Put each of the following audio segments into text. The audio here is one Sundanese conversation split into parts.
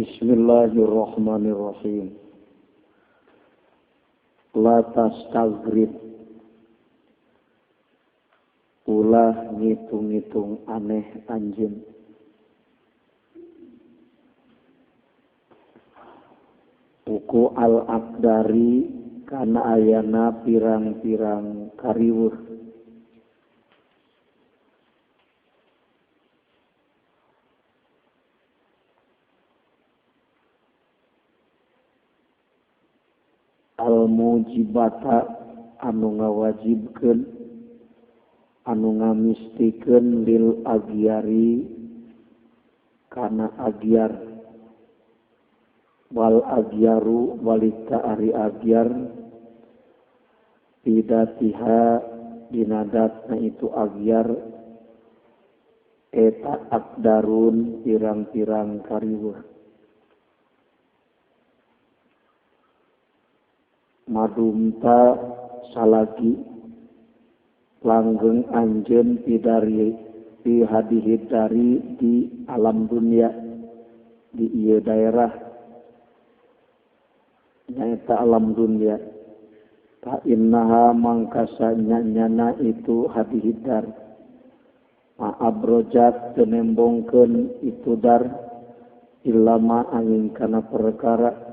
Bismillahirrahmanirrahim. La tastagrib, ulah ngitung-ngitung aneh anjeun. Uku al-aqdari kana ayana pirang-pirang kariweuh. Al-mujibata anu ngawajibkeun, anu ngamistikeun lil agyari kana agyar. Wal agyaru walika ari agyar bidatiha dinadatna itu agyar eta akdarun pirang-pirang kariweuh. Madumta salagi langgeng anjeun pidari di hadihidari di alam dunia di ieu daerah nyaeta alam dunia. Fa innaha mangkasa nyana itu hadihidar ma'abrojat tenembongkeun itu dar ilama angin kana perkara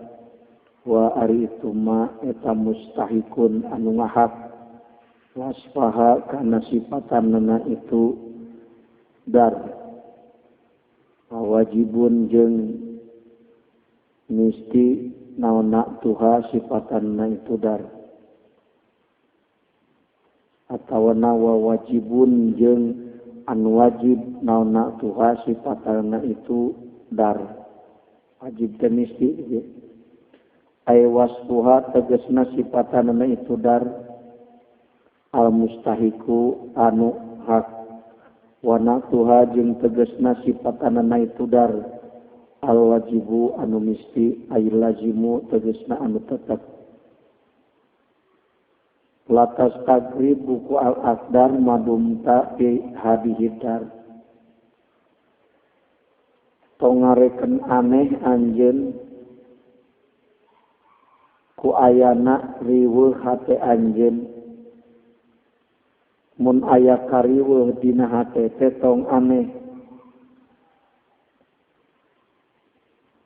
wa ari itu ma eta mustahikun anu ngahak waspaha kana sipatanna itu dar wajibun jeung misti naonna tuha sipatanna itu dar atawana wa wajibun jeung anu wajib naonna tuha sipatanna itu dar wajib teh misti ay wasfuha tegasna sipatanna itu dar al mustahiku anu hak wana tuha jeung tegasna sipatanna itu dar al wajibu anu misti ay lazimu tegasna anu tetep. Latas tagrib buku al aqdar madumta fi hadihidar tongareken aneh anjeun ku ayana riweuh hate anjeun mun aya kariweuh dina hate teh tong aneh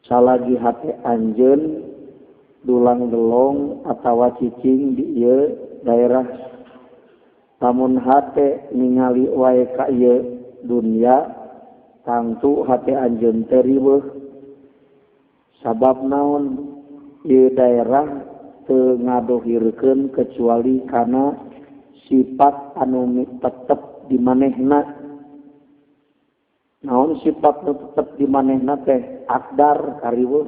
salagi hate anjeun dulang delong atawa cicing di ieu daerah lamun hate ningali wae ka ieu dunya tangtu hate anjeun teh riweuh sabab naon ieu daerah teu ngadohirkeun kecuali kana sifat anu tetep di manehna. Naon sifat nu tetep di manehna teh akdar kariweuh.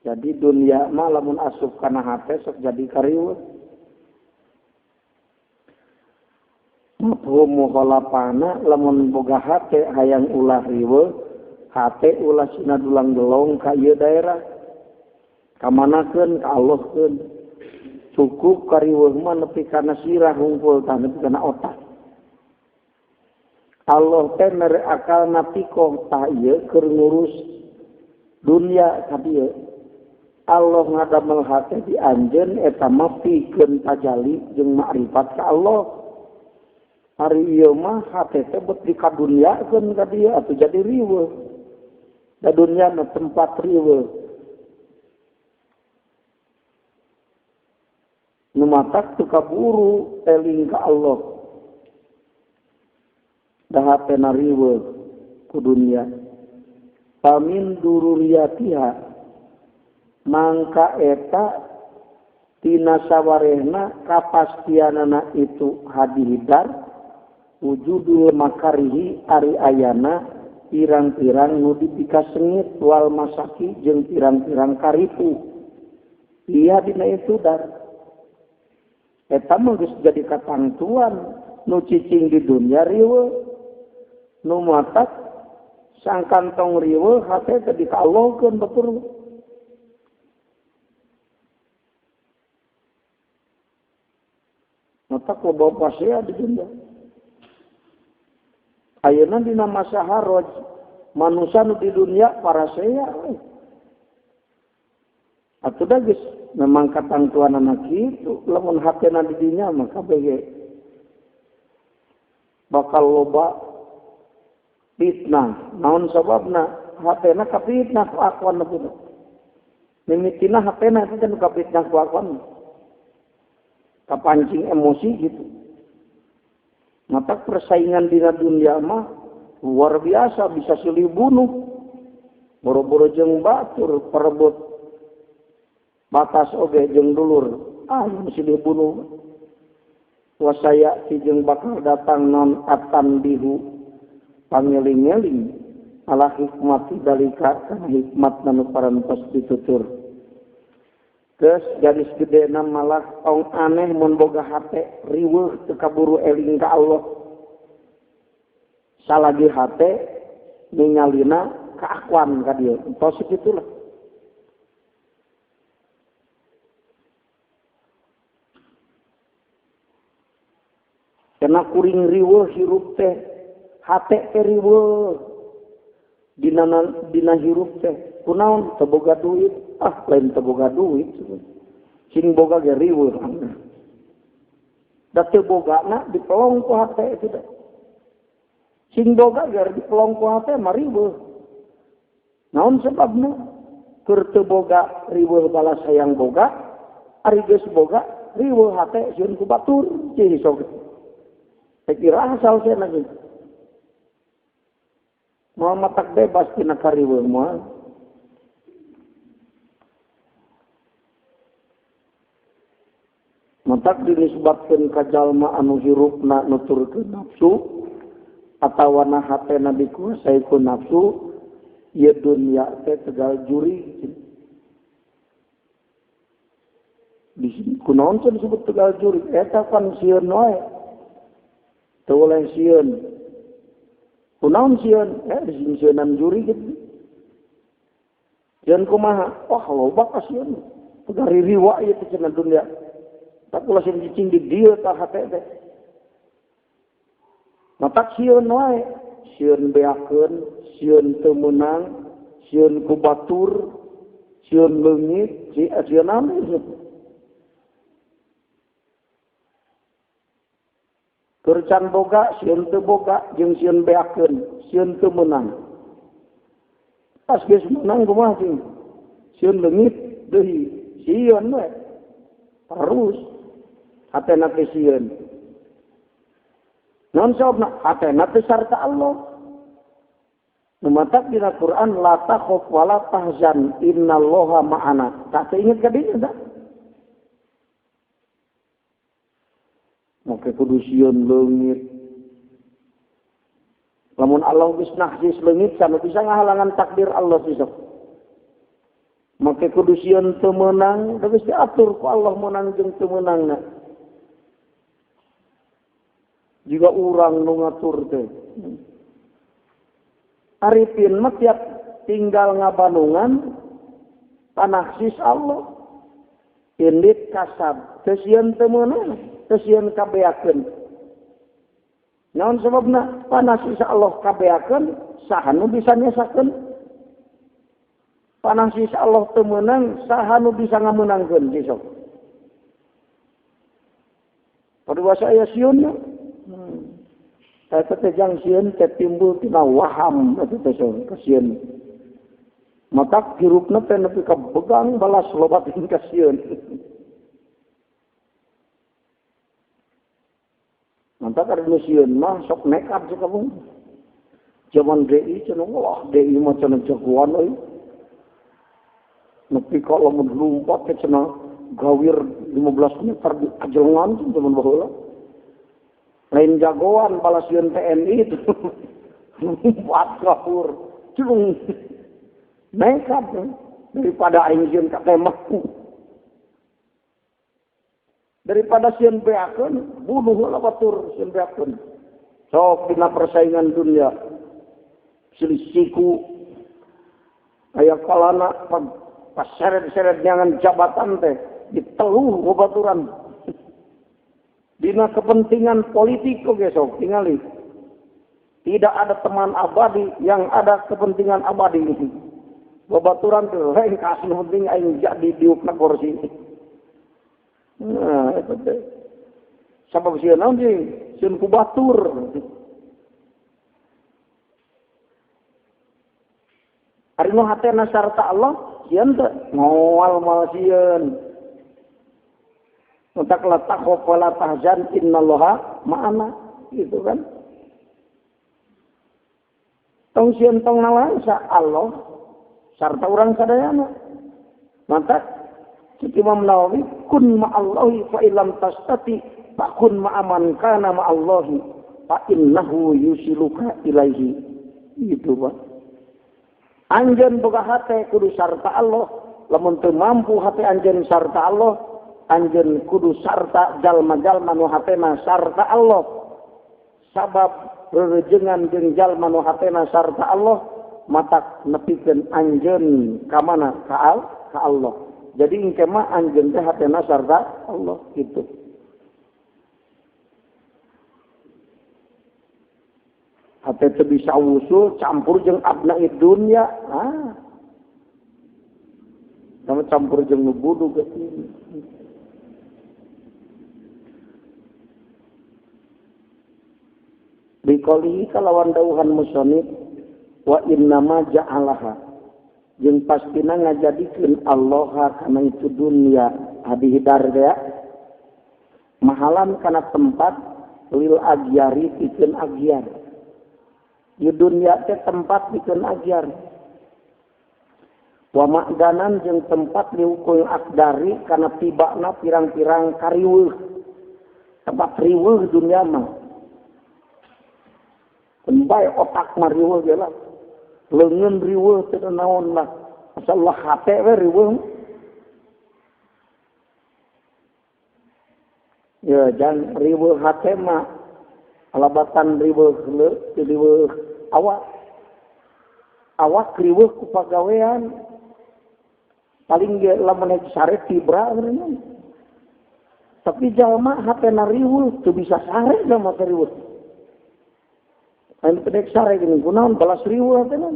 Jadi dunia mah lamun asup kana hate sok jadi kariweuh. Mafhum mukhalafana lamun boga hate hayang ulah riweuh hate ulah sina dulang delong ka ieu daerah kamanakeun ka Allahkeun cukup kariweuh mah nepi kana sirah hungkul tah nepi kana otak Allah teh mere akalna pikoh tah ieu keur ngurus dunia ka dieu Allah ngadamel hate di anjeun eta mah pikeun tajalli jeung makrifat ka Allah hari ieu mah hate teh bet dikadunyakeun ka dieu atuh jadi riweuh da dunia na tempat riweuh nu matak teu kaburu eling ka Allah da hatena riweuh ku dunia pamin dururiyatiha mangka eta tina sawarehna kapastianana itu hadihidar wujudul makarihi ari ayana pirang-pirang nu dipikasengit wal masaki jeung pirang-pirang karipu iya dina itu dar eta mah geus jadi katangtuan nu cicing di dunia riweuh nu matak sangkantong riweuh hate teh dikallongkeun betul matak loba pasea di dunia. Ayeuna dina masa haraj manusia nu di dunia para saya. Atuh dah geus memang katantuan anak kitu, lamun hatena di dinya mah kabeh bakal loba fitnah. Naon sababna? Hatena kapitnah ku akwan punya. Mimitina hatena itu kan kapitnah ku akwan. Kapancing emosi gitu. Mata persaingan di dunia mah luar biasa, bisa silih bunuh. Boro-boro jeung batur perebut batas oge jeung dulur. Silih bunuh. Wasaya si jeung bakal datang non atan bihu pangeling-eling ala hikmat dalika kana hikmat nanu parantos ditutur. Terus garis gede malah ong aneh mun boga hate riweuh teu kaburu eling ka Allah. Salagi hate ningalina keakwan ka dieu. Tos kitulah. Kena kuring riweuh hirup teh, hate teh riweuh. Dina hirup teh, kunaon teu boga duit, lain teu boga duit. Sing boga ge riweuh. Da teu bogana dipelong ku hate itu teh. Sing boga ge dipelong ku hate mah riweuh. Naon sebabna? Keur teu boga riweuh balas hayang boga, ari geus boga riweuh hate sieun ku batur, cih sok. Saya kira asal saya lagi. Muhammad tak bebas tina kariweuh moal. Matak dinisbatkeun ka jalma anu hirupna nuturkeun nafsu atawa na hatena dikuasai ku nafsu, ieu dunya teh tegal juri. Kunaon cenah disebut tegal juri? Eta kan sieun wae. Teu oleh sieun. Kunaon sieun? Sieun juri gitu. Sieun kumaha? Loba ka sieun. Pegari riwa ieu teh cenah dunya. Tak ulah sieun cicing di dieu tah hate teh. Matak sieun wae. Sieun beakeun, sieun teu meunang, sieun ku batur, sieun leungit, sieun ame. Kercan boga, sieun teu boga, jeung sieun beakeun, sieun teu meunang. Pas geus meunang kumaha sih? Sieun leungit deui, sieun we. Terus hatena teh sieun. Naon sababna? Hatena teh sarta Allah. Numatak dina Quran la takhaf wa la tahzan innallaha ma'ana. Tak inget ka dieu tak? Maka kudu sieun leungit. Lamun Allah geus nahsis leungit sana bisa ngahalangan takdir Allah besok. Maka kudu sieun teu meunang, geus diatur ku Allah meunang jeung teu meunangna. Juga urang nu ngatur teh. Arifin mah tiap tinggal ngabanungan panahsis Allah. Indit kasab, teu sieun teu meunang. Sieun kabeakeun. Naon sababna? Panas isa Allah kabeakeun, saha nu bisa nyesakeun? Panas isa Allah teu meunang, saha nu bisa ngameunangkeun besok? Paduasa aya sieunna. Eta teh jang sieun teh timbul tina waham eta teh sieun. Matak hirupna teh nepi ka begang balas lobatin ka sieun. Mantap ada sieun mah sok nekat sih kamu. Zaman DI cenah Allah DI mah cenah jagoan euy. Nepi kalau melumpat ke cenah gawir 15 meter di ajengan zaman baheula. Lain jagoan balas sieun TNI itu. Lompat gawur. Cung. Nekat daripada aing sieun ka kemah. Daripada sieun beakeun, bunuh heula batur sieun beakeun. Sok dina persaingan dunia. Silih-siku aya kalana pas seret-seret nyangan jabatan teh diteluh babaturan. Dina kepentingan politik oge sok tingali. Tidak ada teman abadi yang ada kepentingan abadi. Babaturan tuh, lain kasih penting aing jadi diukna kursi. Nah, itu teh. Sabab sieun naon sih? Sieun ku batur. Ari nu hatena sarta Allah, sieun teh moal moal sieun. Untuk letak wala tahzan innallaha ma'ana, gitu kan? Tong sieun tong nalansa Allah sarta urang sadayana. Maka Imam Nawawi kun ma'allahi fa illam tastati fa kun ma'aman kana ma'allahi fa innahu yusiluka ilaihi. Itu Pak. Anjeun boga hate kudu sarta Allah, lamun teu mampu hate anjeun sarta Allah, anjeun kudu sarta jalma-jalma nu hatena sarta Allah. Sabab rerejengan jeung jalma nu hatena sarta Allah matak nepikeun anjeun ka mana? Ka Allah. Jadi engke mah anjeun teh hatena sarta Allah gitu. Hate teh bisa usul campur jeung abnaid dunya. Sama campur jeung nu budu ge. Bikolihi kalawan dauhan musonib wa innama ja'alaha jeung pastina ngajadikeun Allah kana itu dunia hadi hidarga mahalan kana tempat lil agyari pikeun agyar di dunia teh tempat pikeun agyar wa ma'danan jeung tempat liukul akdari kana tibana pirang-pirang kariweuh tempat riweuh dunia mah Baik otak mariweuh ge lah. Leungeun riweuh teu naon lah. Masalah hate we riweuh. Ya jangan riweuh hate mah alabatan riweuh heuleu teu riweuh awak. Awak riweuh ku pagawean. Paling ge lamun sare tibra beneran. Tapi jalma hatena riweuh teu bisa sare jalma riweuh. Anu pedek sare gini, kunaon balas riweuh hatena.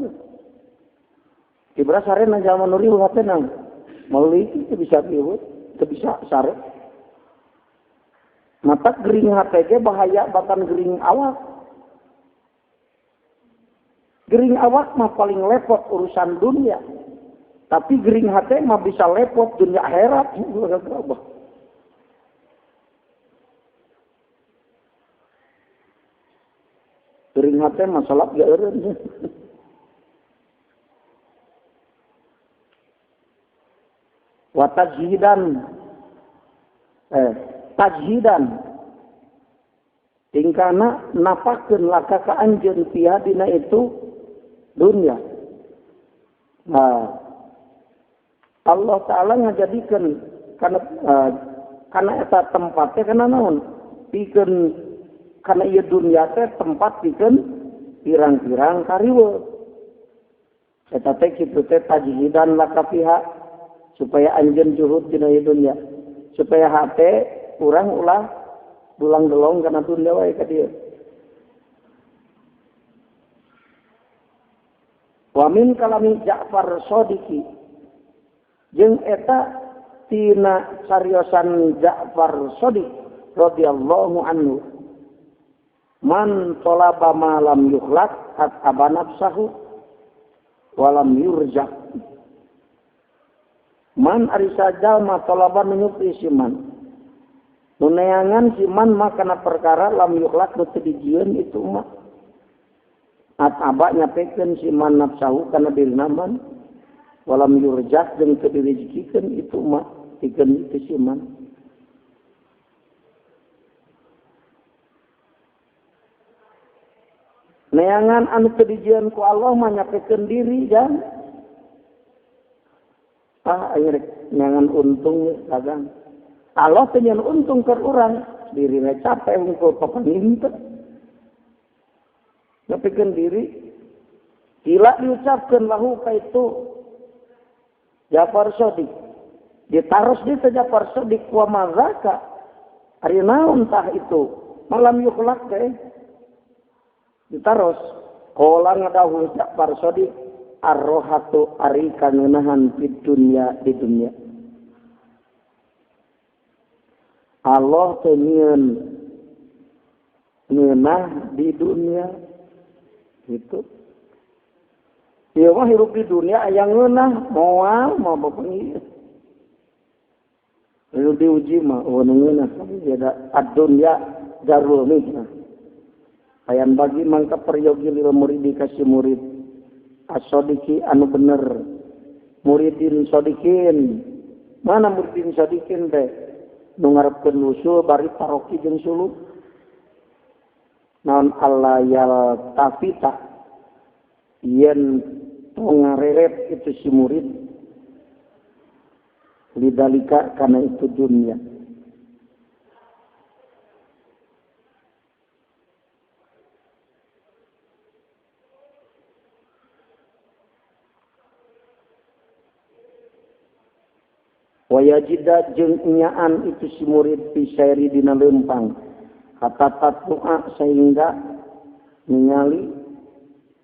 Tibra sare na jalma nu riweuh hatena. Meuli teu bisa riweuh, teu bisa sare. Mata gering hate ge bahaya batan gering awak. Gering awak mah paling lepot urusan dunia. Tapi gering hate mah bisa lepot dunia akhirat. Gering hate masalah gak eureun. Wa tajhidan tingkana napakeun laka ka anjeun piadina itu dunia. Nah, Allah Ta'ala ngajadikeun kana eta tempatnya kana naon? Pikeun kana ieu dunia teh tempat pikeun pirang-pirang kariweuh. Eta teh kitu teh tajhidan laka fiha supaya anjeun juhud dina ieu dunia. Supaya hate urang ulah dulang delong kana dunia wae ka dieu. Wa min kalami Ja'far Shadiqi jeung eta tina cariosan Ja'far Shadiq radhiyallahu anhu man talaba ma lam yukhlaq at abanafsahu walam yurja man ari sajal talaba menyupi siman nuneangan siman mah kana perkara lam yukhlaq nu teu dijieun itu mah at aba nyapekeun siman nafsahu kana dirina man walam yurja jeung teu direjekikeun itu mah pikeun itu siman. Neangan anu kedijian ku Allah mah nyapekeun diri dan akhirnya neangan untung dagang. Allah teh nyan untung keur urang, dirina capek engko papaninta. Nyapekeun diri gila diucapkeun lahu ka itu Ja'far Shadiq. Ditaros di Ja'far Shadiq wa mazaka. Ari naon tah itu? Malam yukhlaq teh. ditaros qala ngadawuh Ja'far Shadiq ar-rohatu ari kaneunahan di dunia. Allah teu nyieun ngeunah di dunia gitu. Ieu mah hirup di dunia aya ngeunah moal mau bepengi. Lalu diuji mah ngeunah beda ad-dunya darul mihna. Ayan bagi mangka peryogi lil murid kasih murid as-sadiqi anu bener muridin sadiqin. Mana muridin sadiqin teh? Nu ngarepkeun usul bari paroki jeung suluk. Naon Allah yal tafita yen ngareret itu si murid lidalika karena itu dunia. Wayajida jeung nyaan itu si murid pisairi dina leumpang kata tatlu'a sehingga ningali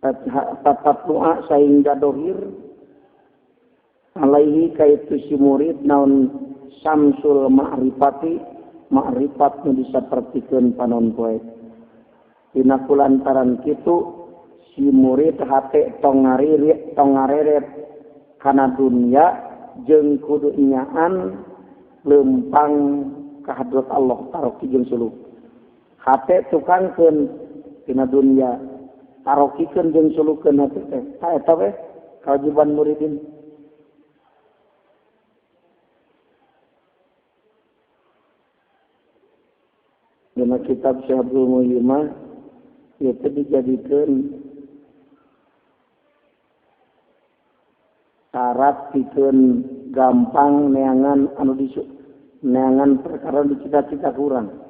tatlu'a sehingga dohir alaihi kaitu si murid naon samsul ma'rifati ma'rifat nu disapertikeun panon poe dina kulantaran kitu si murid hate tong ngareret kana dunya jeung kudu nyaan leumpang ka hadrat Allah taroki jeung suluk hate tukangkeun dina dunya tarokikeun jeung sulukeun hate teh ta eta we kewajiban muridin. Dina kitab Syahrul Muhyimmah itu dijadikeun syarat pikeun gampang neangan anu neangan perkara dicita-cita kurang.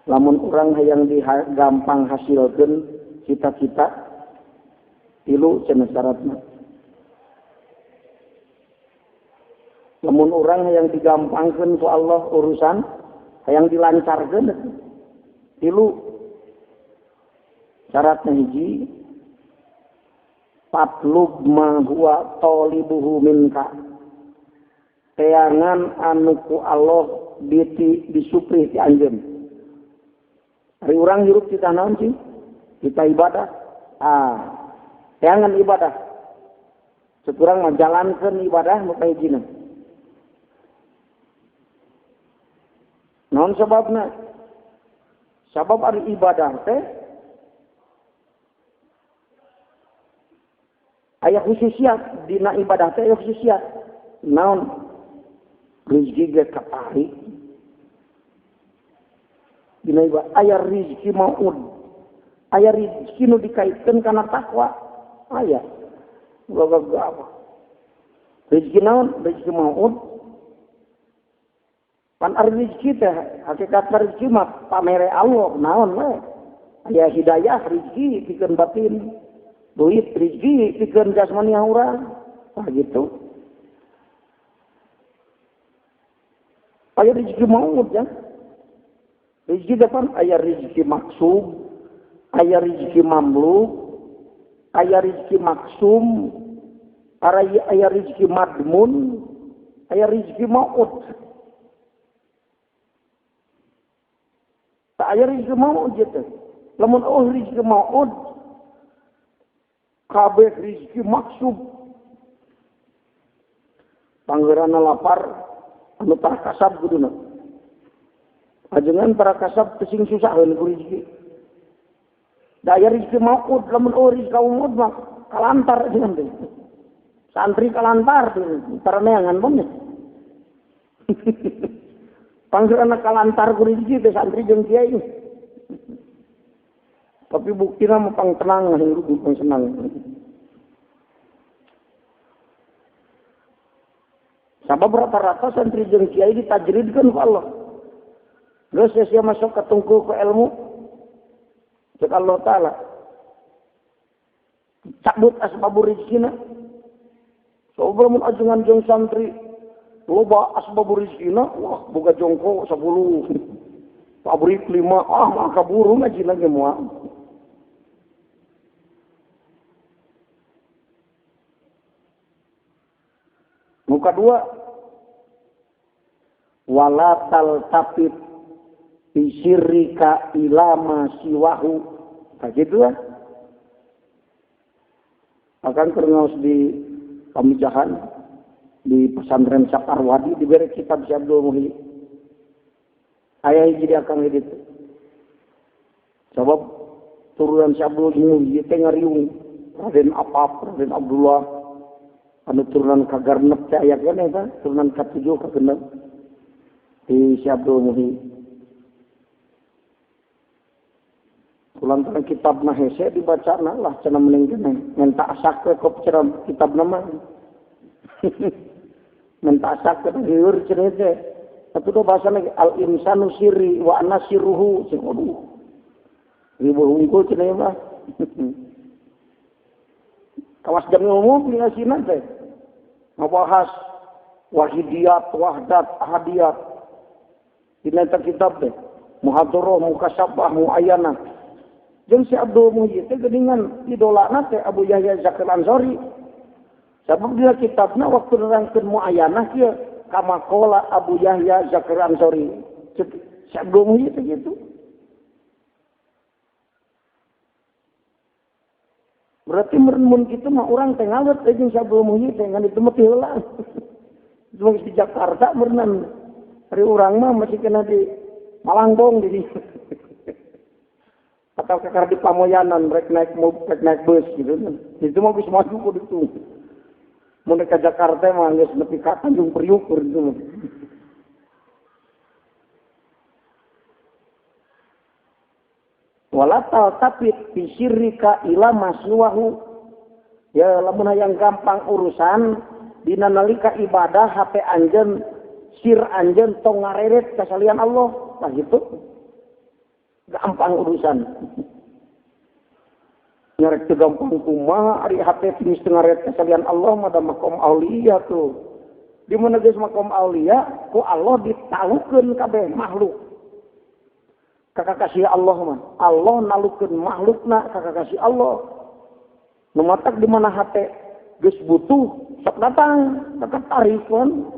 Lamun urang hayang gampang hasilkeun cita-cita tilu cenah syaratna. Lamun urang hayang digampangkeun ku Allah urusan hayang dilancarkeun tilu syaratna hiji patlub ma huwa talibuhu minka teangan anu ku Allah disuprih ti anjeun. Ari urang hirup kita naon sih? Kita ibadah. Teangan ibadah. Sekurang menjalankan ibadah maka hijina. Naon sababna? Sabab ari ibadah teh aya khususiat dina ibadah teh aya khususiat. Naon rezeki ge kapari. Dina ibadah aya rezeki maud. Aya rezeki nu dikaitkeun kana takwa. Aya. Loga apa? Rezeki naon? Rezeki maud. Pan ari rezeki teh hakikat rezeki mah pamere Allah naon we. Aya hidayah rezeki pikeun batin. Duit rezeki pikeun jasmani urang. Gitu. Aya rezeki maud ya. Rezeki depan aya rezeki maksub, aya rezeki mamluk, aya rezeki maksum, aya rezeki madmun, aya rezeki maud. Tak aya rezeki maud gitu. Lamun rezeki maud kabeh rezeki maksub. Panggeurana lapar anu parakasab kuduna. Ajengan parakasab teu sing susaheun ku rezeki. Da aya rezeki maud lamun rezeki maud mah kalantar ajengan teh. Santri kalantar taraneangan bener. Panggeurana kalantar ku rezeki teh santri jeung kiai. Tapi buktina mah pang tenang hirup pang senang. Sabab rata-rata santri jeung kiai ditajridkeun ku Allah. Geus sia masuk ke tungku ke ilmu. Cek Allah Ta'ala. Cabut asbabur rizkina. Sobra mun ajengan jeung santri loba asbabur rizkina, wah boga jongko 10. Pabrik 5, mah kaburu ngaji lagi moal. Muka dua, wala taltafit bisirrika ilama siwahu. Kayak gitu lah. Akan kerengos di Pamijahan, di pesantren Saparwadi, diberi kitab si Abdul Muhyi. Ayah jadi akan itu. Sebab turunan si Abdul Muhyi teh ngariung Raden Apap, Raden Abdullah, anu turunan kagarnep teh aya keneh ta, turunan ka-7 ka-6 di si Abdul Muhyi. Kulantaran kitab na hese dibaca na lah cenah mending keneh menta asak ke cenah kitab nama menta asak ke dieur cenah teh atuh do bahasana al insanu sirri wa anasiruhu sing aduh ribu hungkul cenah mah kawas jam umum di asina teh ngabahas wahidiyat wahdat ahadiyat dina kitab teh muhadharah mukasyafah muayyanah. Jeung si Abdul Muhyi teh geuningan idolana teh Abu Yahya Zakir Ansori. Sabab dina kitabna waktu nerangkeun muayyanah kieu kama qala Abu Yahya Zakir Ansori. Si Abdul Muhyi teh gitu. Berarti mun kitu mah urang teh ngawet jeung si Abdul Muhyi teh ngan itu mah teu heula. Cuma di Jakarta berenang. Hari urang mah masih kena di Malangbong di atau kakar di Pamoyanan, rek naik bus gitu kan. Itu mah bisa maju ke itu. Mau ke Jakarta mah geus nepi ka Tanjung Priuk gitu. Walatal tapit bisirrika ila maswahu. Ya lamun hayang gampang urusan dina nalika ibadah HP anjeun sir anjeun tong ngareret ka salian Allah. Nah gitu. Gampang urusan. Ngarek teu gampang kumaha ari hate tinis teu ngaret kasalian Allah mah da makom aulia tuh. Di mana geus makom aulia ku Allah ditalukeun kabeh makhluk. Kakakasih Allah mah. Allah nalukeun makhlukna kakakasih Allah. Nu matak di mana hate geus butuh sok datang, tetep tarikon.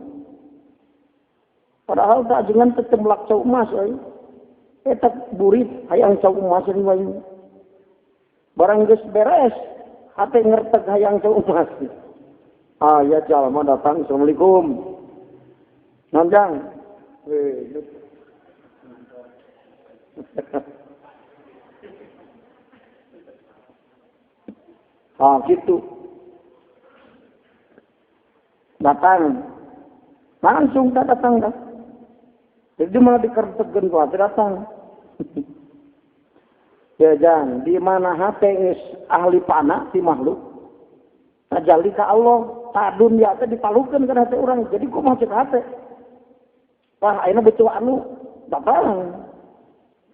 Padahal tak jangan tecemlak cau emas euy. Eta burit hayang cau emas ini wae. Barang geus beres, hate ngerteg hayang cau emas. Ah ya jalma datang, Assalamualaikum. Nanjang. Ah gitu. Datang. Langsung tak datang dah. Jadi malah dikertekeun ku hati datang. Ya jangan, di mana hati is ahli panah si makhluk. Tajali ka Allah, tak dunia teh dipalukeun ka hati orang. Jadi ku mah cek hati. Wah, ayeuna betul anu datang.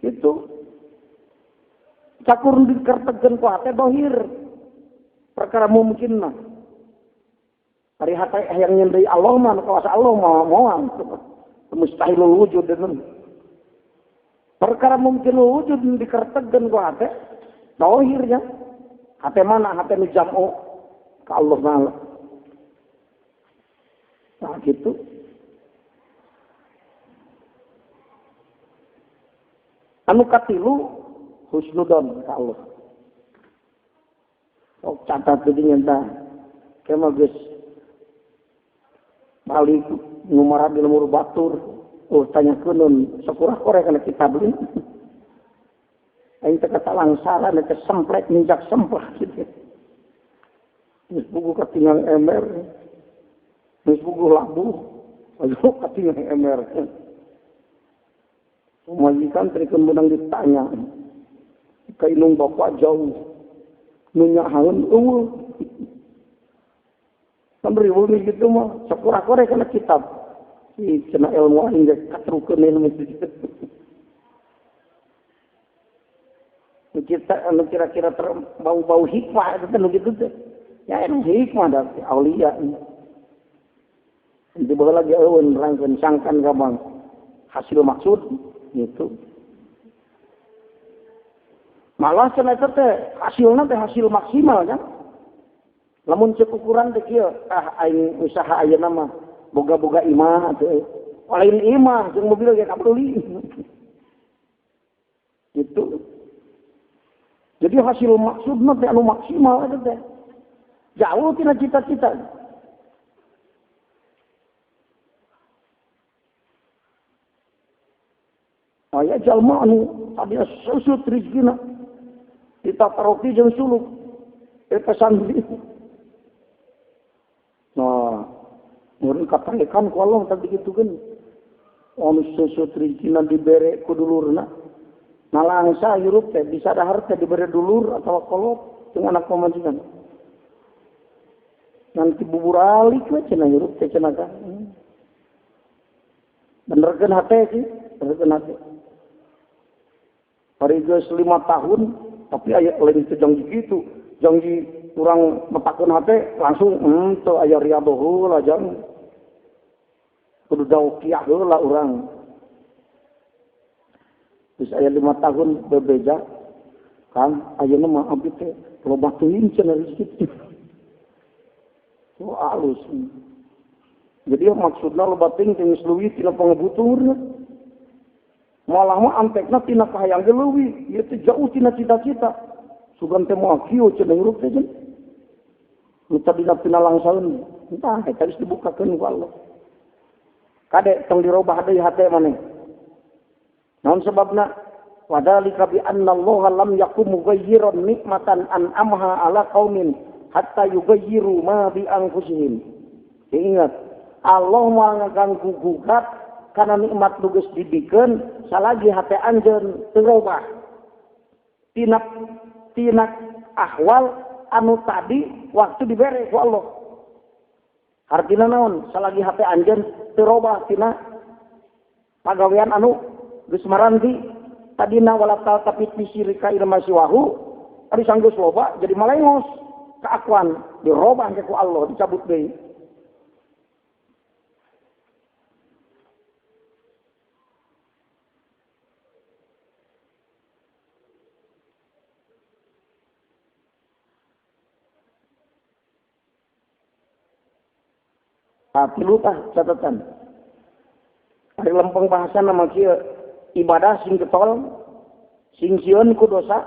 Gitu. Cakur dikertekeun ku hati dohir. Perkara mungkin mah. Hari hati yang nyendai Allah mah kawasa Allah moal. Mustahilul wujud dan perkara mungkin wujud dikertekeun ku hate dohirnya hate mana hate nu jam'u ka Allah Taala. Nah gitu. Anu katilu husnudon ka Allah. Oh catat tadi nyata kema geus balik ngumara di lemur batur, tanya kunun, sekurah korek kana kita beli. Aing teh kata langsaran, teh semplek ninjak semplak gitu. Geus buku katingal emer, geus buku labu, ayo katingal emer. Majikan trikeun menang ditanya, kainung bapak jauh, nunyahaun eueuh. Sambil wuni gitu mah, sekurah korek kana kitab. Si cenah ilmu aing geus katrukeun ilmu itu. Kita anu kira-kira bau-bau hikmah itu kan gitu teh. Ya emang hikmah dari aulia. Di bawah lagi eueun rangkeun sangkan gabang hasil maksud gitu. Malah cenah teh hasilna teh hasil maksimal kan. Lamun cek ukuran teh kieu, aing usaha ayeuna mah boga-boga imah atuh. Lain imah jeung mobil ge kapeduli. Gitu. Jadi hasil maksudna teh anu maksimal eta teh. Jauh tina cita-cita. Aya jalma anu tadinya susut rezekina. Ditata roti jeung suluk. Eta santri. Nah, mun katakan ku Allah tadi gitukeun. Anu susut rezekina dibere ku dulurna. Nalangsa hirup teh bisa dahar teh dibere dulur atau kolot jeung anak pamajikan. Nanti bubur alik we cenah hirup teh cenah kan. Benerkeun hate sih, benerkeun hate. Hari geus 5 tahun tapi aya lain teh janji gitu. Janji kurang metakeun hate langsung teu aya riado heula jang. Kudu daukiah heula urang. Terus aya 5 tahun berbeda kan ayeuna mah abdi teh loba teuing cenah rezeki. Oh alus. Jadi maksudna loba teuing geus leuwih tina pangabuturna. Malah mah antekna tina kahayang ge leuwih, ieu teh jauh tina cita-cita. Sugan teh moal kieu cenah hirup teh jen. Nu tadina pinalangsaeun, entah eta geus dibukakeun ku Allah. Kade tong dirobah deui hate maneh. Naon sebabna? Wadalika bi anna Allah lam yakum mughayyiran nikmatan an'amha ala qaumin hatta yughayyiru ma bi anfusihim. Ingat, Allah moal ngaganggu gugat kana nikmat nu geus dibikeun salagi hate anjeun teu robah. Tina ahwal anu tadi waktu dibere ku Allah. Artina naon? Salagi hate anjeun teu robah tina pagawean anu geus maranti tadina walatal tapi pisirika ilma siwahu ari sanggeus loba jadi malengos keakuan dirobah ke ku Allah dicabut deui. Tilu catatan. Ari lempeng bahasa nama kieu ibadah sing getol sing sieun ku dosa,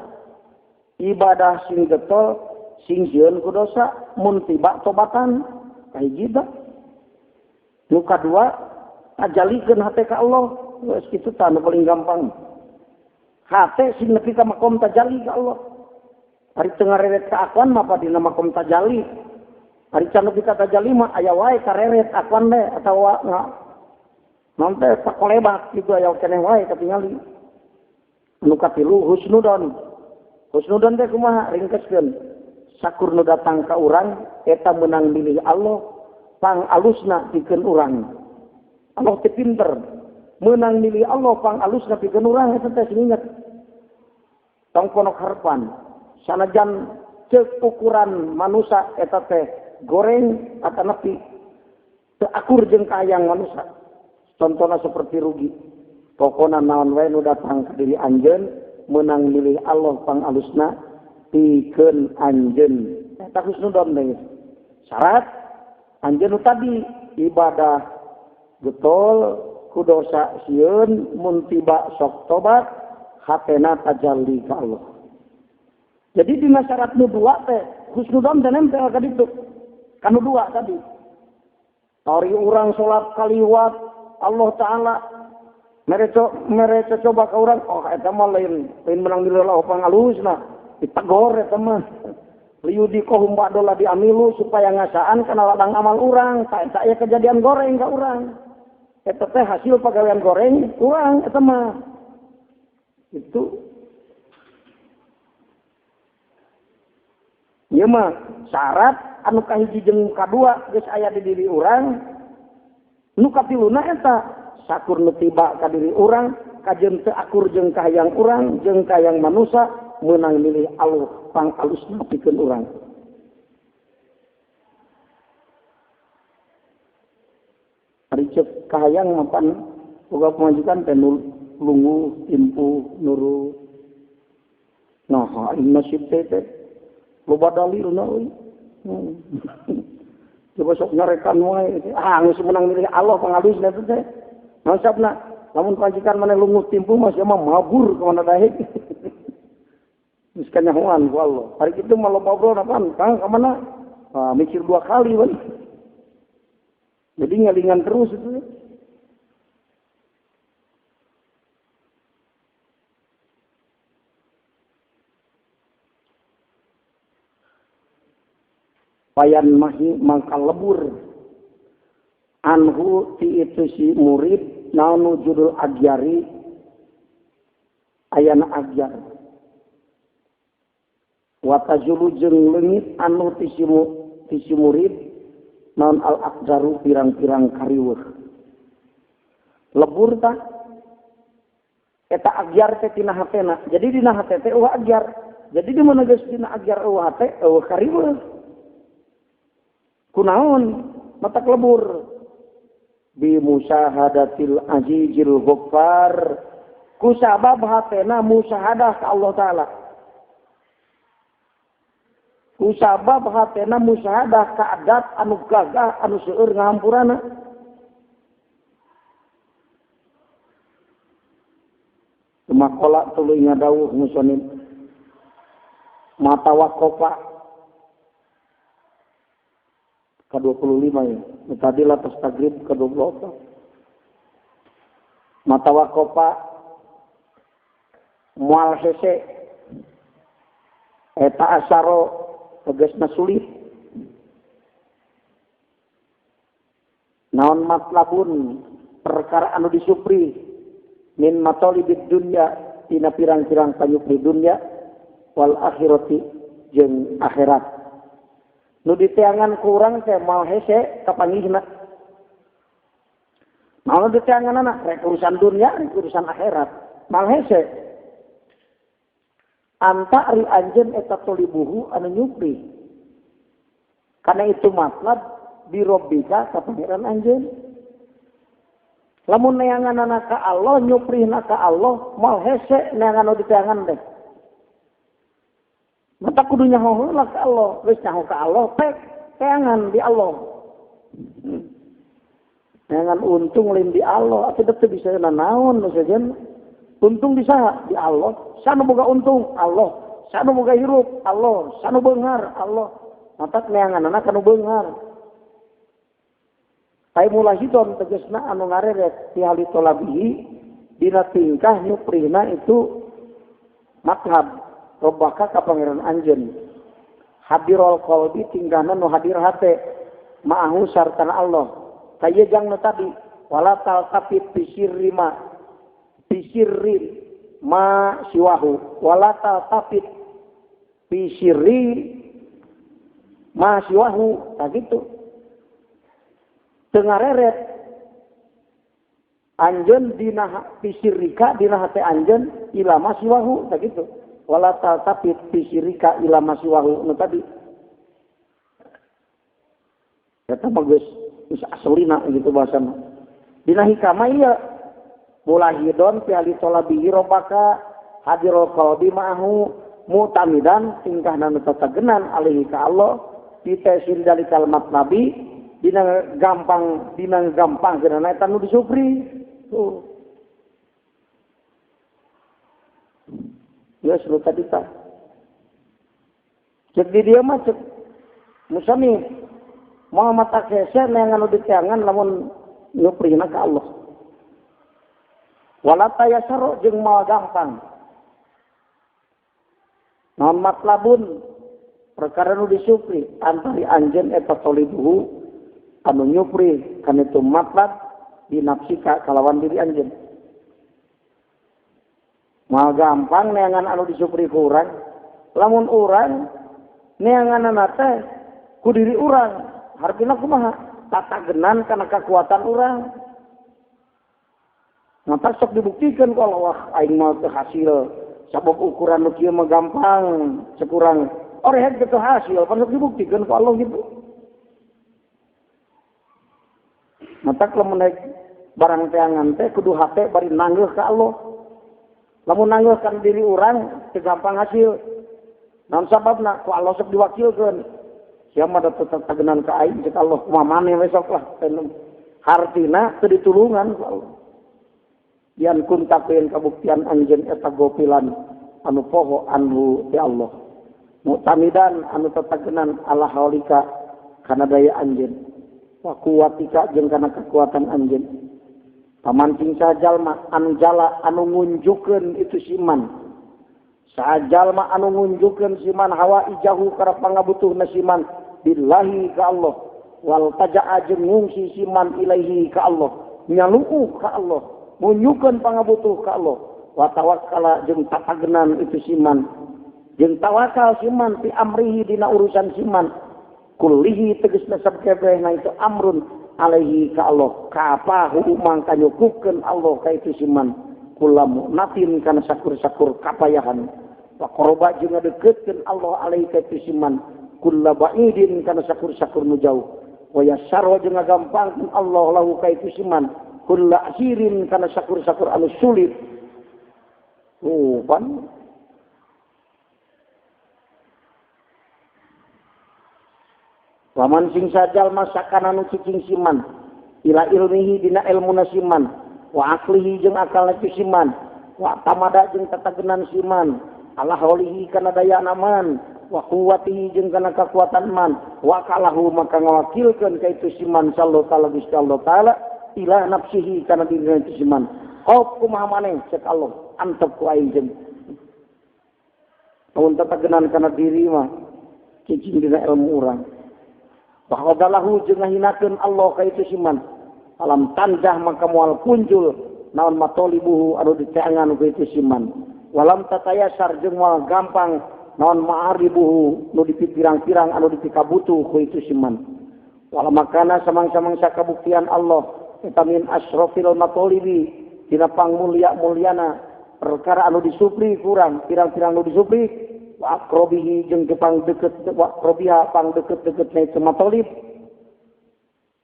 ibadah sing getol sing sieun ku dosa mun tiba tobatan kahiji tah. Nu kadua ajalikeun hate ka Allah, geus kitu tah nu paling gampang. Hate sing nepi ka makom tajalli ka Allah. Ari teu ngareret ka akuan mah padina makom tajalli. Ari can nepi ka tajalli mah aya wae kareret akuan teh atawa nanti sakolebat gitu aya keneh wae katingali. Anu katilu husnudon. Husnudon teh kumaha ringkeskeun. Sakur nu datang ka urang eta meunang milih Allah pangalusna pikeun urang. Allah teh pinter. Meunang milih Allah pangalusna pikeun urang eta teh sing inget. Tong kono harepan. Sanajan ceuk ukuran manusia eta teh goreng atau nepi teu akur jeung kahayang manusia. Contohnya seperti rugi. Pokoknya naon wae nu datang ka diri anjeun meunang milih Allah pangalusna pikeun anjeun. Eta husnudon teh. Syarat anjeun tadi ibadah getol ku dosa sieun mun tiba sok tobat hatena tajalli ka Allah. Jadi di syarat nu dua teh husnudon teh nempel ka ditu. Kanu dua tadi. Ari urang salat kaliwat Allah Ta'ala mereka coba ke orang, oh eta mah lain menang milih Allah pangalusna ditagor eta mah liyudikohum ba'dola diamilu supaya ngasaan kana ladang amal urang ta eta aya kejadian goreng ka urang eta teh hasil pagawean goreng urang eta mah itu ieu mah syarat anu kahiji jeung kadua geus aya di diri urang. Nu katiluna eta sakur nu tiba ka diri urang kajeun teu akur jeung kahayang urang jeung kahayang manusia meunang milih Allah pangalusna pikeun urang. Ari ceuk kahayang mapan boga pamajikan teh lungu timpu nuru. Nah, ini nasib teh loba dalilna euy. Coba sok nyarekan wae. Geus menang milih Allah pangalus na teh. Maksudna lamun pajikan mana lungut timpu masih mah mabur ke mana dahe. Miskan nyahoan ku Allah. Hari itu malah ngobrol apaan? Kang ke mana? Mikir 2 kali kan. Jadi ngalingan terus itu. Payan mahi mangkal lebur anhu ti itu si murid naunu judul agyari ayana agyar watajulu jeung leungit anu ti si murid naun al akjaru pirang-pirang kariweuh lebur tah eta agyar teh tina hatena jadi dina hate teh eueuh agyar jadi di mana geus dina agyar eueuh hate eueuh kariweuh kunaon mata lebur bi musyahadatil azizil ghaffar ku sabab hatena musyahadah ka Allah taala ku sabab hatena musyahadah ka adat anu gagah anu seueur ngahampurana makola tuluy ngadawuh musonib mata waqafa ke-25 ya. Tadi lah pas tagrib ke-24. Mata waqafa mual hese eta asaro tegasna sulit. Naon matlabun perkara anu disupri min matalibid dunya tina pirang-pirang panyupri dunya wal akhirati jeung akhirat. Nu diteangan kurang teh mal hese kapanggihna. Mau diteangan anak rek urusan dunia, rek urusan akhirat. Mal hese. Anta ari anjeun eta tolibuhu anu nyupri. Karena itu matlab birobbika ka pangeran anjeun. Lamun neangan ka Allah nyuprihna ka Allah, mal hese neangan nu diteangan teh. Mata kudu nyaho heula ka Allah, geus nyaho ka Allah teh teangan di Allah. Teangan untung lain di Allah, atuh teh bisa nanaon sajen. Untung di saha? Di Allah. Sanu boga untung? Allah. Sanu boga hirup? Allah. Sanu beunghar? Allah. Mata neanganna kanu beunghar. Ai mulahidon tegasna anu ngareret ti hali tolabihi dina tingkah nyuprina itu matlab robbaka ka pangeran anjeun hadirul qalbi tinggalna nu hadir hate ma'ahu sartana Allah kaya jangna tadi wala taltafit bisirri ma siwahu wala taltafit bisirri ma siwahu tak gitu teu ngareret anjeun dina bisirrika dina hate anjeun ila ma siwahu tak gitu wala taltafit bisirika ila masiwahu nu tadi eta mah geus aslina gitu bahasana dina hikmah ieu mulahidon fi ali talabi robaka hadirul qalbi ma'ahu mutamidan tingkahna nu tatagenan alaihi ka Allah fi tasir dari kalimat nabi dina gampang geuna eta nu disupri tuh ya sudah tadi tak. Cek di dia mah cek musami mau mata keser neangan udah tiangan lamun nyuprina ke Allah. Walata yasaro jeung mau gampang. Naon matlabun perkara nu disupri antari anjeun eta tolibuhu anu nyupri kana itu matlab dinafsika kalawan diri anjeun. Mal gampang neangan anu disupri ku urang lamun urang neanganna teh ku diri urang hartina kumaha tatagenan kana kekuatan urang mata sok dibuktikan kalau wah aing mah teu hasil sabab ukuran nu kieu mah gampang sekurang oreh teu hasil pan dibuktikan ku Allah gitu mata lamun naik barang teangan teh kudu hate bari nanggeuh ka Allah. Lamun nanggeuhkan diri urang teu gampang hasil. Naon sababna? Ku Allah sok diwakilkeun. siapa ada tetagenan ka aing cek Allah kumaha maneh besok lah hartina teu ditulungan ku Allah dian kun takeun kabuktian anjeun eta gopilan anu poho anu ti Allah mu'tamidan anu tetagenan ala haulika kana daya anjeun wa kuwatika jeung kana kekuatan anjeun pamancing sajalma anu jala anu ngunjukeun itu siman sajalma anu ngunjukeun siman hawa ijahu kana pangabutuhna siman billahi ka Allah wal taja'a jeung ngungsi siman ilaihi ka Allah nyaluuh ka Allah ngunjukeun pangabutuh ka Allah wa tawakkala jeung tatagenan itu siman jeung tawakal siman fi amrihi dina urusan siman kullihi tegasna sabkabehna itu amrun alaihi ka Allah kapahu mangka nyukupkeun Allah ka itu siman kulamu natin kana sakur-sakur kapayahan wa qoroba jeung ngadeukkeutkeun Allah alaihi ka itu siman kulla ba'idin kana sakur-sakur nu jauh wa yassara jeung ngagampangkeun Allah lahu ka itu siman kulla asirin kana sakur-sakur anu sulit pan waman sing sajal masakan anu cicing siman ila ilmihi dina ilmuna siman wa aqlihi jeung akalna siman wa tamada jeung tatagenan siman ala haulihi kana daya naman wa quwwatihi jeung kana kakuatan man wa kalahu maka ngawakilkeun ka itu siman sallallahu taala Gusti Allah taala ila nafsihi kana diri itu siman qauf kumaha maneh cek Allah antep ku aing jeung mun tatagenan kana diri mah cicing dina ilmu urang wa qadalahu jeung ngahinakeun Allah ka itu siman alam tanjah maka moal punjul naon matolibuhu anu diteangan ku itu siman walam tatayasar jeung moal gampang naon ma'aribuhu nu dipirang-pirang anu dipikabutuh ku itu siman wala makana samang-samang sakabuktian Allah eta min asrofil matolibi dina pangmulia-mulyana perkara anu disupri kurang pirang-pirang anu disupri wa aqrabihi jeung pang deukeut wa aqrabiha pang deukeut-deukeutna itu matolib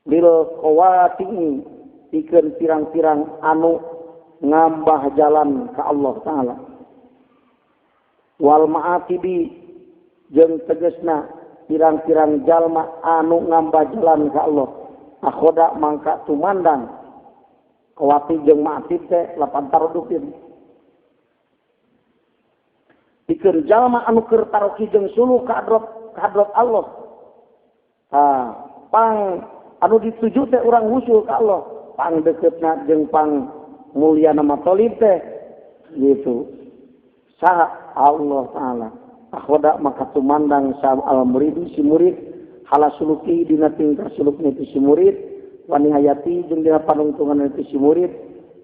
bil qawati pikeun pirang-pirang anu ngambah jalan ka Allah taala wal ma'atibi jeung tegasna pirang-pirang jalma anu ngambah jalan ka Allah akhoda mangka tumandang kawati jeung ma'atib teh lapan tarudupin dikeun jalma anu keur taroki jeung suluh ka hadrat Allah pang anu dituju teh urang wusul ka Allah pang dekeutna jeung pang mulyana matolib teh gitu saha Allah taala akhoda maka tumandang sa al murid si murid hala suluki dina tingkah sulukna itu si murid wa nihayati jeung dina panungtungan itu si murid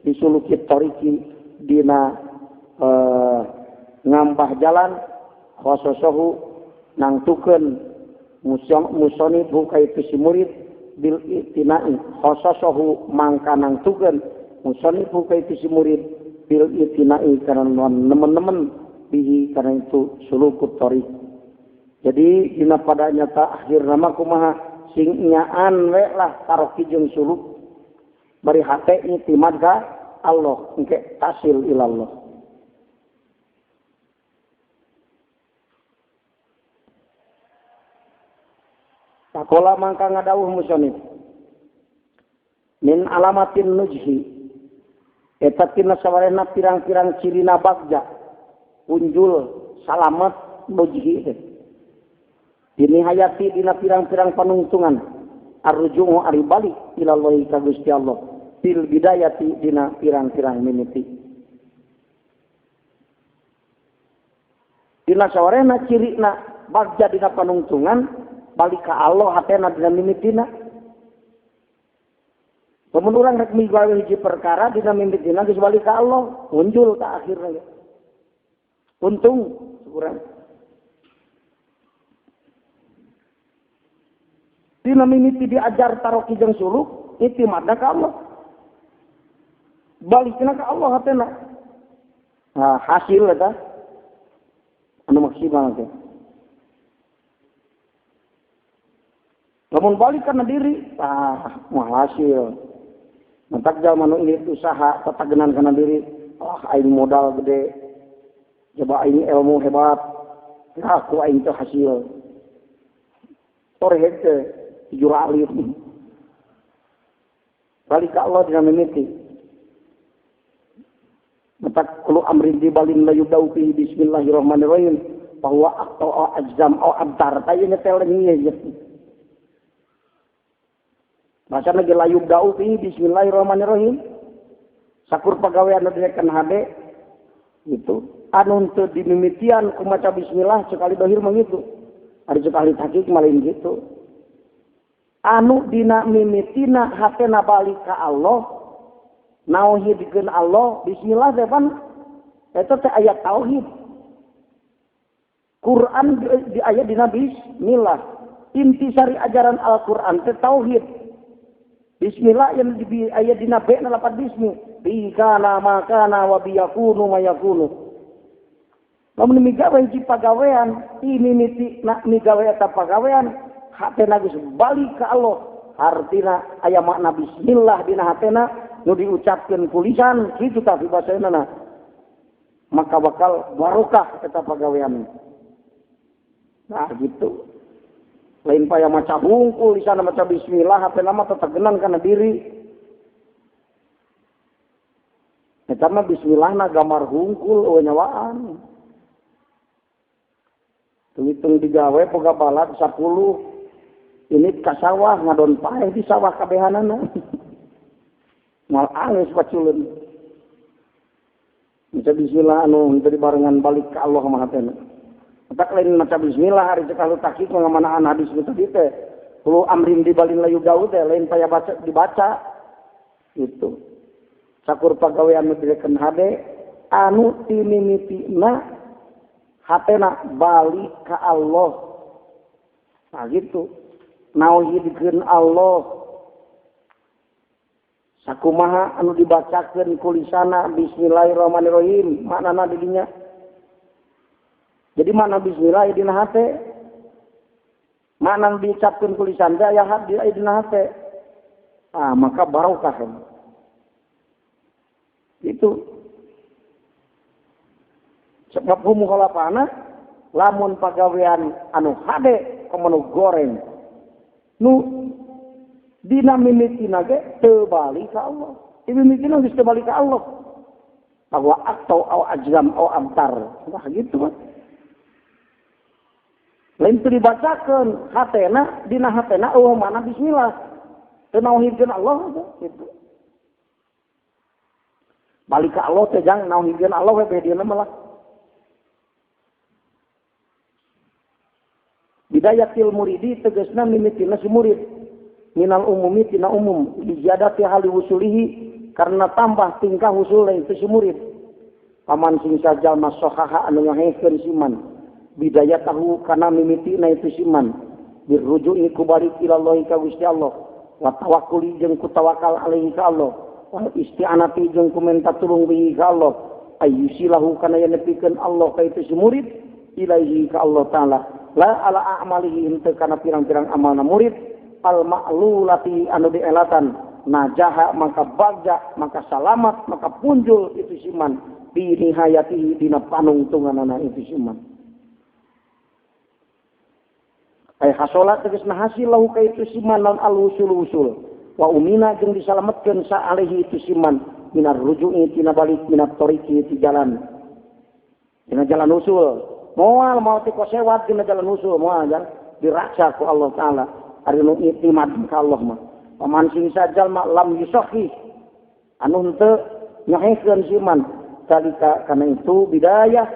disuluki tariki dina ngambah jalan khososohu nangtukeun musonib ka itu si murid bil itinai khososohu mangka nangtukeun musonib ka itu si murid bil itinai karena nemen-nemen bihi karena itu sulukut tariq. Jadi dina pada nyata akhir nama kumaha sing nyaan we lah taroki jeung suluk bari hate itimad ka Allah engke tasil ilallah. Sakola mangka ngadawuh musannif min alamatin nujhi eta tina sawarena pirang-pirang cirina bagja unjul salamet nujhi teh dini hayati dina pirang-pirang panungtungan arju'u ari balik ila Allah ka Gusti Allah fil bidayati dina pirang-pirang mimiti dina sawarena cirina bagja dina panungtungan balik ka Allah hatena dina mimitina Lamun urang rek migawe hiji perkara dina mimitina geus balik ka Allah, unjul ka akhirna. Untung urang. Dina mimiti diajar taroki jeung suluk, itimadna ka Allah. Balikna ka Allah hatena. Nah, hasil eta anu maksimal teh. Lamun balik kana diri, moal hasil. Mentak jalma nu ini usaha tatagenan kana diri, aing modal gede. Coba aing ilmu hebat. Aku aing teh hasil. sore hete jura alim. Balik ka Allah dina mimiti. Matak kulo amrin di balin la yubdau fi bismillahirrahmanirrahim bahwa atau ajzam au abtar tayo na telengnya. Masa lagi la yubdau fi bismillahirrahmanirrahim. Sakur pagawean direkan hade itu anu teu dimimitian ku maca bismillah sekali dohir mah gitu. Ari sekali tahqiq malin gitu. Anu dina mimitina hatena balik ka Allah nauhidkeun Allah bismillah teh pan eta teh ayat tauhid. Quran di ayat dina bismillah. Intisari ajaran Al-Qur'an teh tauhid. Bismillah yang di ayat dina B na lapan bismi. Bi kana makana wa bi yakunu ma yakunu. Lamun migawe hiji pagawean, ini nak migawe eta pagawean, hatena geus balik ka Allah. Artina aya makna bismillah dina hatena nu diucapkeun ku lisan kitu tah basaena. Maka bakal barokah eta pagawean. Nah gitu. Lain paya maca hungkul lisan maca bismillah hatena mah tetep genang kana diri. Eta mah bismillahna gambar hungkul eueuh nyawaan. Tuhitung digawe boga balad 10 ini ka sawah ngadon paeh di sawah kabehanana. Mal angis paculeun. Maca bismillah anu teu barengan balik ka Allah mah hatena. Eta lain maca bismillah hari cek kalau tahqiq ngamanaan hadis tadi teh. Kulo amrin di balin layu daud teh lain paya baca dibaca. Itu. Sakur pagawean nu direkan hade anu timimitina hatena balik ka Allah. Nah gitu. Nauhidkeun Allah. Sakumaha anu dibacakeun ku lisana bismillahirrahmanirrahim maknana di dinya. Jadi makna bismillah dina hate. Makna diucapkeun ku lisan teh aya di dina hate. Ah maka barokah. Itu sebab mukhalafana lamun pagawean anu hade komono goreng nu dina mimitina ge teu balik ka Allah. Ieu mimitina geus teu balik ka Allah. Bahwa atau au ajram au amtar. Nah gitu kan. Lain teu dibacakeun hatena dina hatena eueuh mana bismillah. Teu nauhidkeun Allah gitu. Balik ka Allah teh jang nauhidkeun Allah we bedieuna mah. Bidayatil muridi tegasna mimitina si murid minal umumi tina umum dijadati hali wusulihi karena tambah tingkah usul lain si murid paman sing sajal masohaha anu ngahekeun siman bidayatahu kana mimitina itu siman birruju'i kubalik ilallahi ka Gusti Allah wa tawakkuli jeung ku tawakal alaihi ka Allah wa isti'anati jeung ku minta tulung bihi ka Allah ayyusilahu kana yen nepikeun Allah ka itu si murid ilaihi ka Allah taala la ala a'malihi henteu kana pirang-pirang amalna murid al ma'lulati anu dielatan najaha maka bagja maka salamat maka punjul itu siman bi nihayatihi dina panungtunganana itu siman ay hasolat tegasna hasil lahu ka itu siman lan al usul wa umina jeung disalametkeun sa alaihi itu siman minar ruju'i tina balik minat tariqi ti jalan dina jalan usul. Moal mau ti kosewat dina jalan usul moal jan diraksa ku Allah taala ari nu itimad ka Allah mah paman sing sajal mak lam yusahi anu henteu nyahekeun siman kalika kana itu bidayah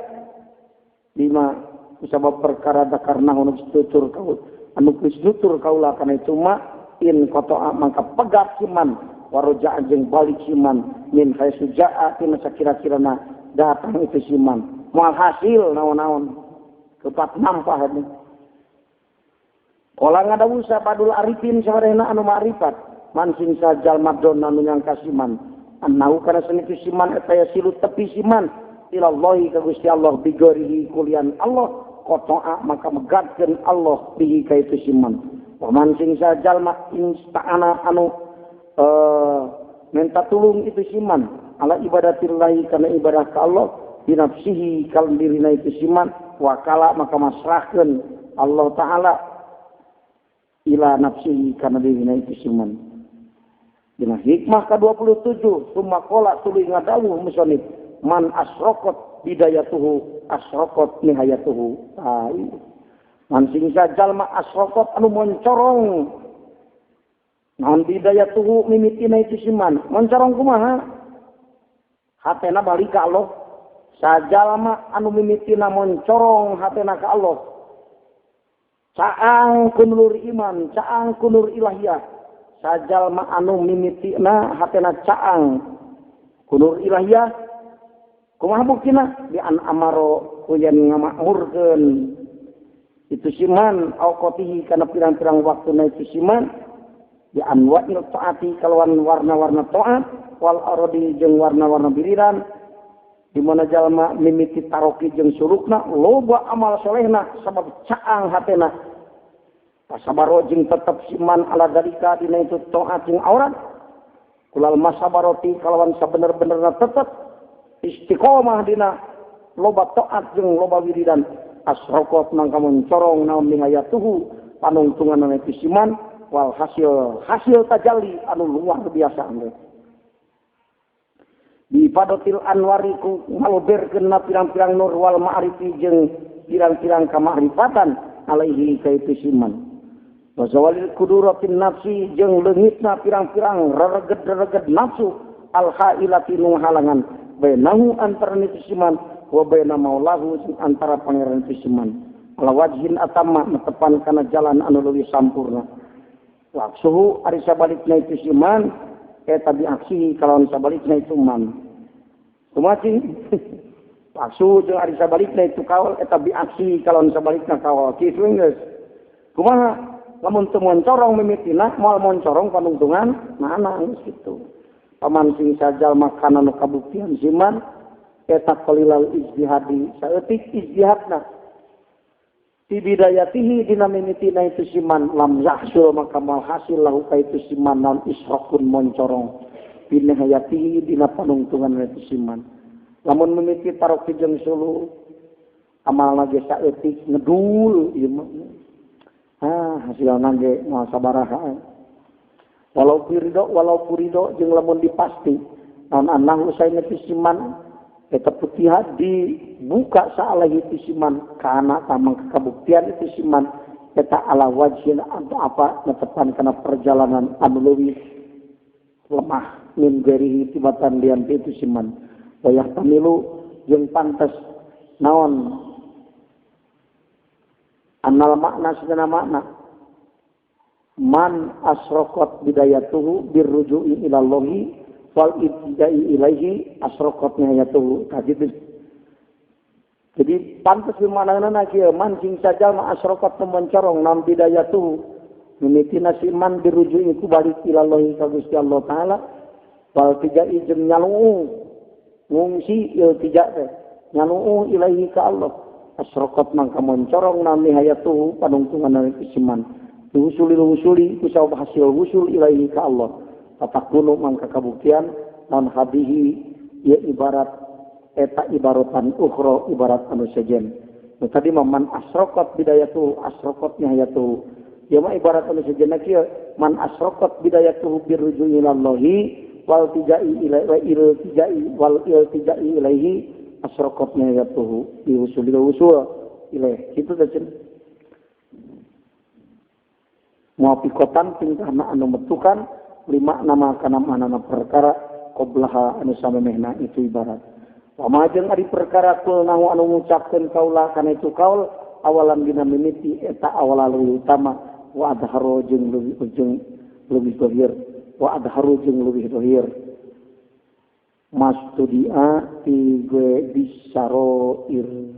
lima sabab perkara dakarna anu tutur kau anu geus tutur kaula kana itu mah in qata'a mangka pegat siman waroja jeung balik siman min haitsu ja'a tina sakira-kirana datang itu siman moal hasil naon-naon kepat nampah ini. Kala ngadawusa padul arifin sawarena anu ma'rifat man sing sajal madon anu nyangka siman annau kana senitu siman eta ya silu tepi siman ilallahi ka Gusti Allah bigorihi kulian Allah qata'a maka megatkeun Allah bihi ka itu siman. Man sing sajal mak insta'ana anu minta tulung itu siman ala ibadatillahi kana ibadah ka Allah binafsihi kal dirina itu siman wakala maka masrahkeun Allah taala ila nafsihi kana dirina itu siman. Dina hikmah ke-27 summa qala tuluy ngadawuh musannif man asraqat bidayatuhu asraqat nihayatuhu. Man sing jalma asraqat anu moncorong naon bidayatuhu mimitina itu siman. Moncorong kumaha? Hatena balik ka Allah. Sajalma anu mimitina moncorong hatena ka Allah. Caang kunur iman, caang kunur ilahiyah. Sajalma anu mimitina hatena caang kunur ilahiyah. Kumaha buktina? Bi an amaro kuyan ngamakmurkeun itu siman auqatihi kana pirang-pirang waktuna itu siman bi anwa'il taati kalawan warna-warna taat wal aradi jeung warna-warna biriran di mana jalma mimiti taroki jeung sulukna loba amal solehna sabab caang hatena. Pasabaro jeung tetep siman ala dalika dina itu taat jeung aurat. Kulal masabaroti kalawan sabener-benerna tetep istiqomah dina loba taat jeung loba wiridan asraqat mangka mencorong naon nihayatuhu panungtungan itu siman wal hasil tajalli anu luar biasa anu. Di padotil anwari ku malberkeun pirang-pirang nur wal ma'rifi jeung pirang-pirang kamakrifatan alaihi ka itu siman. Wazawalil kuduratin nafsi jeung leungitna pirang-pirang rereged nafsu al-hailati nu halangan bainahu antara itu siman wa baina maulahu antara pangeran itu siman ala wajhin atamma netepan kana jalan anu leuwih sampurna waksuhu ari sabalikna itu siman eta bi aksi kalawan sabalikna itu man kumacing waksu jeung ari sabalikna itu kaul eta bi aksi kalawan sabalikna kawal kitu geus kumaha lamun teu moncorong mimitina moal moncorong panungtungan mana geus kitu paman sing sajal makanan nu kabuktian siman eta qalilal ijtihadi saeutik ijtihadna fi bidayatihi dina mimitina itu siman lam yahsul maka mal hasil lahu ka itu siman non israqun moncorong fi nihayatihi dina panungtungan itu siman lamun mimiti taroki jeung sulu amalna ge saeutik ngedul ieu mah hasilna ge moal sabaraha walau purido jeung lamun dipasti naon anang usai nepi siman eta putihan dibuka saalahi itu siman kana tamang kabuktian itu siman eta ala wajhin atau apa netepan kana perjalanan anu leuwih lemah min gerihi tibatan lian itu siman wayah tamilu jeung pantes naon annal makna sedana makna man asraqat bidayatuhu birruju'i ila Allahi wal ibtidai ilaihi asraqatnya yatuhu tadi. Jadi pantas bimanana kieu man sing saja ma asraqat mencorong nam bidayatuhu mimitina si man birruju'i ku balik ila Allahi ka Gusti Allah taala wal ibtidai jeung nyalu ngungsi ieu tidak teh nyalu ilaihi ka Allah asraqat mangka mencorong nam nihayatuhu panungtungan si man usuli ku sabab hasil usul ilaihi ka Allah tatakunu mangka kabuktian non hadihi ya ibarat eta ibaratan ukhra ibarat anu sejen. Tadi man asraqat bidayatu asraqat nihayatu. Ya mah ibarat anu sejen kieu man asraqat bidayatu birruju'i ilallahi wal tijai ilaihi asraqat nihayatu diusuli usul ilaih. Kitu teh cenah. Muafiqatan tingkahna anu metukan lima nama kana manana perkara qoblaha anu samemehna itu ibarat wa jeung ari perkara kul nahu anu ngucapkeun kaula kana itu kaul awalan dina mimiti eta awalal utama wa adharu jeung leuwih dohir wa adharu jeung leuwih dohir mastudia ti gue bisaroir